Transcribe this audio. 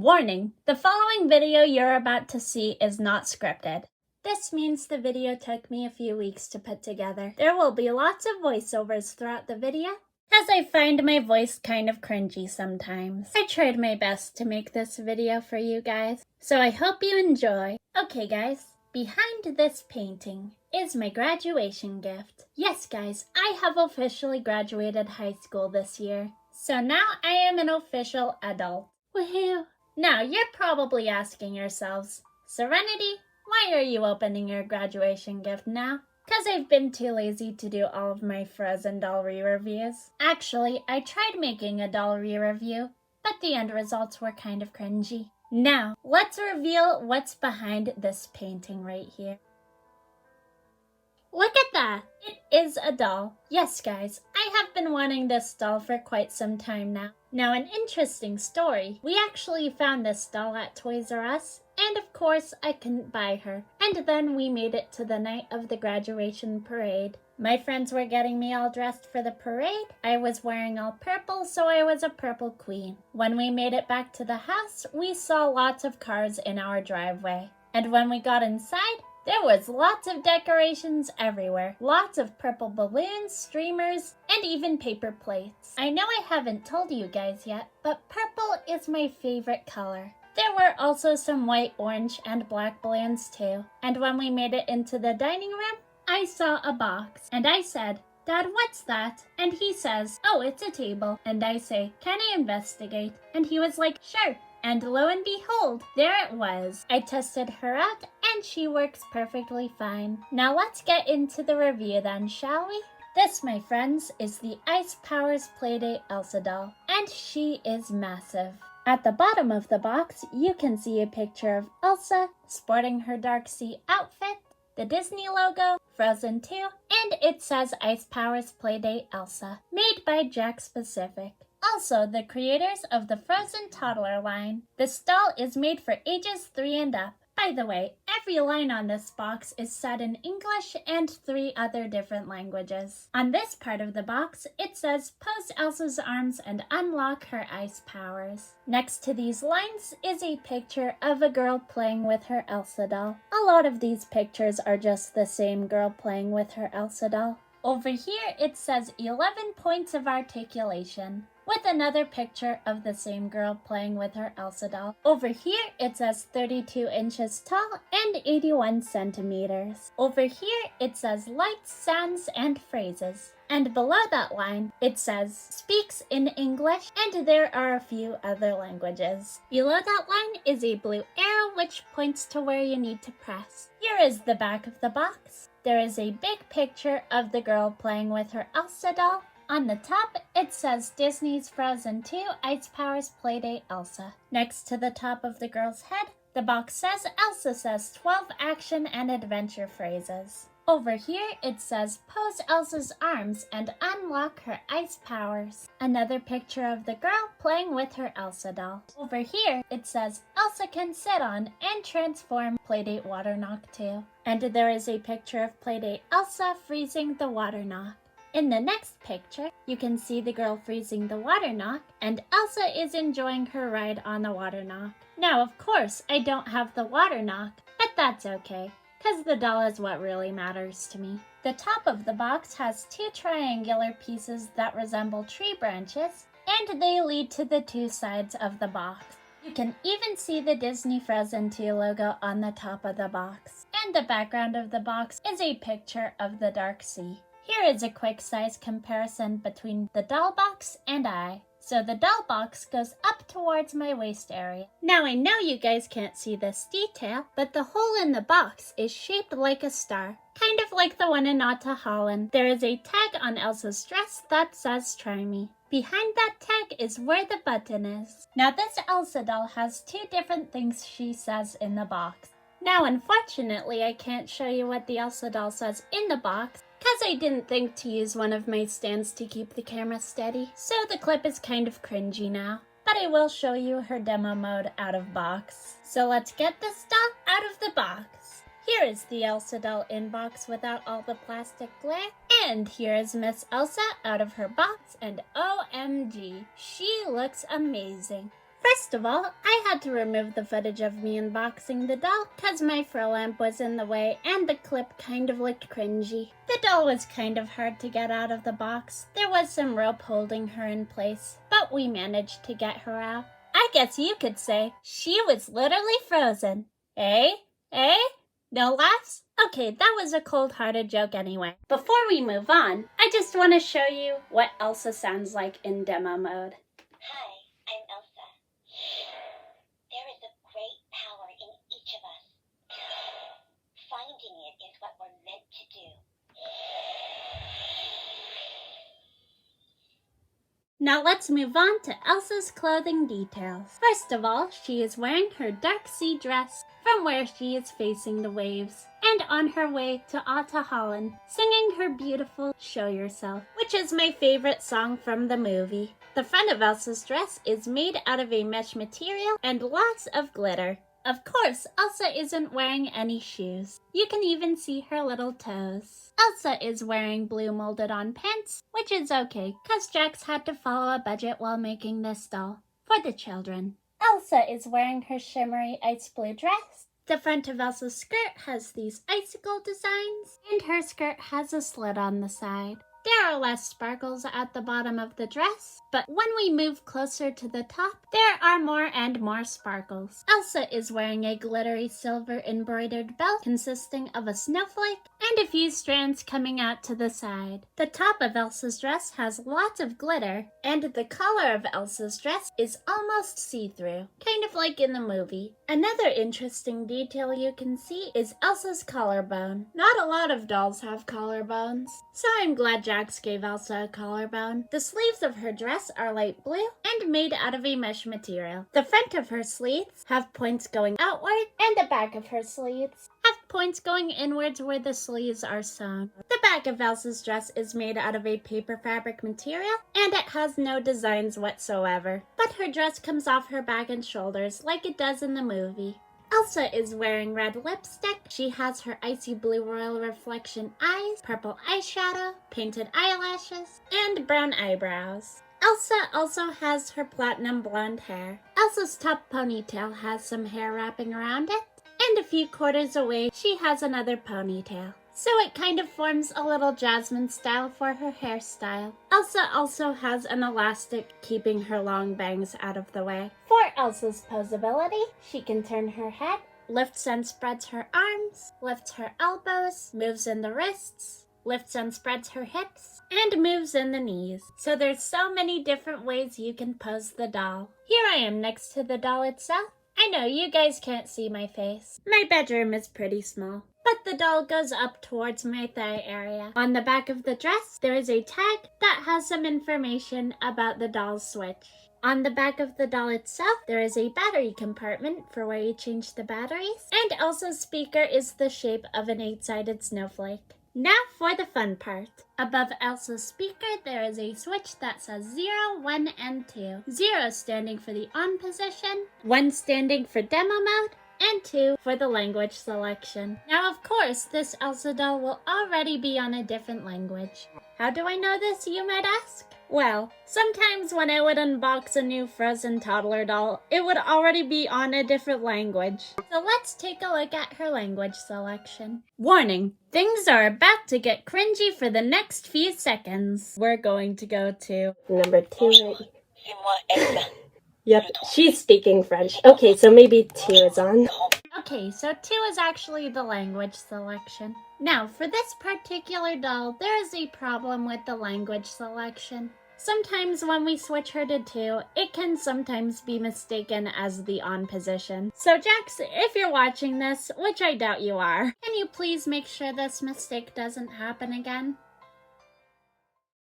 Warning! The following video you're about to see is not scripted. This means the video took me a few weeks to put together. There will be lots of voiceovers throughout the video, as I find my voice kind of cringy sometimes. I tried my best to make this video for you guys, so I hope you enjoy. Okay guys, behind this painting is my graduation gift. Yes guys, I have officially graduated high school this year, so now I am an official adult. Woohoo! Now you're probably asking yourselves, Serenity, why are you opening your graduation gift now? Because I've been too lazy to do all of my Frozen doll re-reviews. Actually, I tried making a doll re-review, but the end results were kind of cringy. Now, let's reveal what's behind this painting right here. Look at that! It is a doll. Yes, guys, I have been wanting this doll for quite some time now. Now, an interesting story. We actually found this doll at Toys R Us, and of course, I couldn't buy her. And then we made it to the night of the graduation parade. My friends were getting me all dressed for the parade. I was wearing all purple, so I was a purple queen. When we made it back to the house, we saw lots of cars in our driveway. And when we got inside, there was lots of decorations everywhere. Lots of purple balloons, streamers, and even paper plates. I know I haven't told you guys yet, but purple is my favorite color. There were also some white, orange, and black balloons too. And when we made it into the dining room, I saw a box. And I said, Dad, what's that? And he says, oh, it's a table. And I say, can I investigate? And he was like, sure. And lo and behold, there it was. I tested her out and she works perfectly fine. Now let's get into the review then, shall we? This, my friends, is the Ice Powers Playdate Elsa doll, and she is massive. At the bottom of the box, you can see a picture of Elsa sporting her dark sea outfit, the Disney logo, Frozen 2, and it says Ice Powers Playdate Elsa, made by Jakks Pacific. Also, the creators of the Frozen toddler line. This doll is made for ages 3 and up. By the way, every line on this box is said in English and 3 other different languages. On this part of the box, it says, pose Elsa's arms and unlock her ice powers. Next to these lines is a picture of a girl playing with her Elsa doll. A lot of these pictures are just the same girl playing with her Elsa doll. Over here, it says 11 points of articulation, with another picture of the same girl playing with her Elsa doll. Over here, it says 32 inches tall and 81 centimeters. Over here, it says lights, sounds, and phrases. And below that line, it says speaks in English, and there are a few other languages. Below that line is a blue arrow which points to where you need to press. Here is the back of the box. There is a big picture of the girl playing with her Elsa doll. On the top, it says Disney's Frozen 2 Ice Powers Playdate Elsa. Next to the top of the girl's head, the box says Elsa says 12 action and adventure phrases. Over here, it says pose Elsa's arms and unlock her ice powers. Another picture of the girl playing with her Elsa doll. Over here, it says Elsa can sit on and transform Playdate Water Knock too. And there is a picture of Playdate Elsa freezing the water knock. In the next picture, you can see the girl freezing the water knock, and Elsa is enjoying her ride on the water knock. Now, of course, I don't have the water knock, but that's okay, because the doll is what really matters to me. The top of the box has 2 triangular pieces that resemble tree branches, and they lead to the 2 sides of the box. You can even see the Disney Frozen 2 logo on the top of the box. And the background of the box is a picture of the dark sea. Here is a quick size comparison between the doll box and I. So the doll box goes up towards my waist area. Now I know you guys can't see this detail, but the hole in the box is shaped like a star, kind of like the one in Otta Holland. There is a tag on Elsa's dress that says try me. Behind that tag is where the button is. Now this Elsa doll has 2 different things she says in the box. Now unfortunately I can't show you what the Elsa doll says in the box, because I didn't think to use one of my stands to keep the camera steady, so the clip is kind of cringy now. But I will show you her demo mode out of box. So let's get this doll out of the box. Here is the Elsa doll in box without all the plastic glare. And here is Miss Elsa out of her box, and OMG, she looks amazing. First of all, I had to remove the footage of me unboxing the doll because my fur lamp was in the way and the clip kind of looked cringy. The doll was kind of hard to get out of the box. There was some rope holding her in place, but we managed to get her out. I guess you could say she was literally frozen. Eh? Eh? No laughs? Okay, that was a cold-hearted joke anyway. Before we move on, I just want to show you what Elsa sounds like in demo mode. Hi, I'm Elsa. There is a great power in each of us. Finding it is what we're meant to do. Now let's move on to Elsa's clothing details. First of all, she is wearing her dark sea dress from where she is facing the waves and on her way to Otta Holland, singing her beautiful Show Yourself, which is my favorite song from the movie. The front of Elsa's dress is made out of a mesh material and lots of glitter. Of course, Elsa isn't wearing any shoes. You can even see her little toes. Elsa is wearing blue molded on pants, which is okay, cause Jakks had to follow a budget while making this doll for the children. Elsa is wearing her shimmery ice blue dress. The front of Elsa's skirt has these icicle designs, and her skirt has a slit on the side. There are less sparkles at the bottom of the dress, but when we move closer to the top, there are more and more sparkles. Elsa is wearing a glittery silver embroidered belt consisting of a snowflake and a few strands coming out to the side. The top of Elsa's dress has lots of glitter, and the collar of Elsa's dress is almost see-through, kind of like in the movie. Another interesting detail you can see is Elsa's collarbone. Not a lot of dolls have collarbones, so I'm glad Jakks gave Elsa a collarbone. The sleeves of her dress are light blue and made out of a mesh material. The front of her sleeves have points going outward, and the back of her sleeves have points going inwards where the sleeves are sewn. The back of Elsa's dress is made out of a paper fabric material, and it has no designs whatsoever. But her dress comes off her back and shoulders like it does in the movie. Elsa is wearing red lipstick. She has her icy blue royal reflection eyes, purple eyeshadow, painted eyelashes, and brown eyebrows. Elsa also has her platinum blonde hair. Elsa's top ponytail has some hair wrapping around it, and a few quarters away she has another ponytail. So it kind of forms a little Jasmine style for her hairstyle. Elsa also has an elastic keeping her long bangs out of the way. For Elsa's posability, she can turn her head, lifts and spreads her arms, lifts her elbows, moves in the wrists, lifts and spreads her hips, and moves in the knees. So there's so many different ways you can pose the doll. Here I am next to the doll itself. I know you guys can't see my face. My bedroom is pretty small, but the doll goes up towards my thigh area. On the back of the dress, there is a tag that has some information about the doll's switch. On the back of the doll itself, there is a battery compartment for where you change the batteries, and Elsa's speaker is the shape of an 8-sided snowflake. Now for the fun part. Above Elsa's speaker, there is a switch that says 0, 1, and 2. 0 standing for the on position, 1 standing for demo mode, and 2 for the language selection. Now, of course, this Elsa doll will already be on a different language. How do I know this, you might ask? Well, sometimes when I would unbox a new Frozen toddler doll, it would already be on a different language. So let's take a look at her language selection. Warning, things are about to get cringy for the next few seconds. We're going to go to number 2. Dis-moi, Elsa. Yep, she's speaking French. Okay, so maybe 2 is on. Okay, so 2 is actually the language selection. Now, for this particular doll, there is a problem with the language selection. Sometimes when we switch her to 2, it can sometimes be mistaken as the on position. So Jakks, if you're watching this, which I doubt you are, can you please make sure this mistake doesn't happen again?